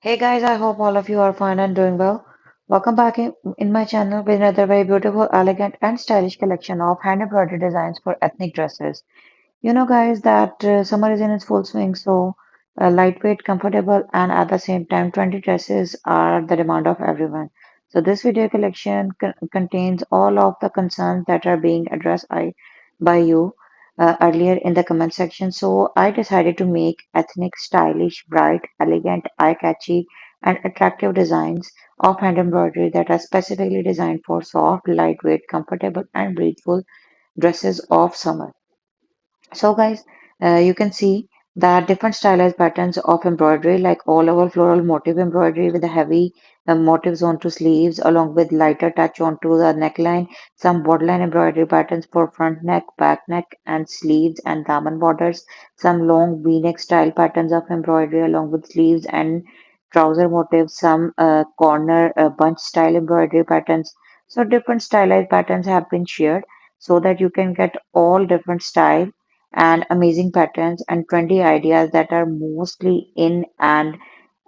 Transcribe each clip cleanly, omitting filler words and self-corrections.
Hey guys, I hope all of you are fine and doing well. Welcome back in my channel with another very beautiful, elegant, and stylish collection of hand embroidery designs for ethnic dresses. You know, guys, that summer is in its full swing, so lightweight, comfortable, and at the same time, trendy dresses are the demand of everyone. So, this video collection contains all of the concerns that are being addressed by you earlier in the comment section. So, I decided to make ethnic, stylish, bright, elegant, eye-catchy, and attractive designs of hand embroidery that are specifically designed for soft, lightweight, comfortable, and breathable dresses of summer. So guys, you can see that different stylized patterns of embroidery like all over floral motif embroidery with the heavy motifs onto sleeves along with lighter touch onto the neckline, some borderline embroidery patterns for front neck, back neck and sleeves and daman borders, some long v-neck style patterns of embroidery along with sleeves and trouser motifs, some corner bunch style embroidery patterns. So different stylized patterns have been shared so that you can get all different style and amazing patterns and trendy ideas that are mostly in and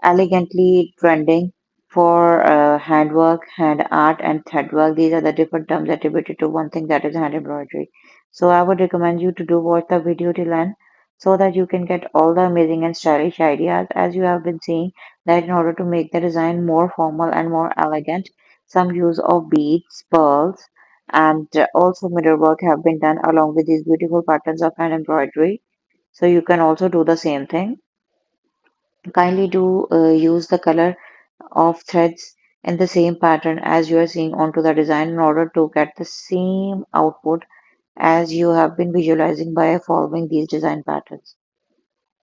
elegantly trending for handwork, hand art, and thread work. These are the different terms attributed to one thing that is hand embroidery. So I would recommend you to do watch the video till end so that you can get all the amazing and stylish ideas as you have been seeing that in order to make the design more formal and more elegant, some use of beads, pearls, and also mirror work have been done along with these beautiful patterns of hand embroidery. So you can also do the same thing. Kindly do use the color of threads in the same pattern as you are seeing onto the design in order to get the same output as you have been visualizing by following these design patterns.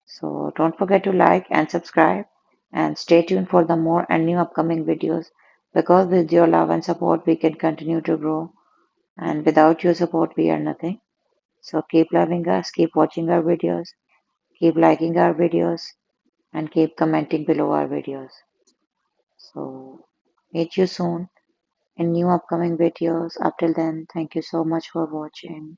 So don't forget to like and subscribe and stay tuned for the more and new upcoming videos because with your love and support we can continue to grow and without your support we are nothing. So keep loving us, keep watching our videos, keep liking our videos, and keep commenting below our videos. So meet you soon in new upcoming videos. Up till then, thank you so much for watching.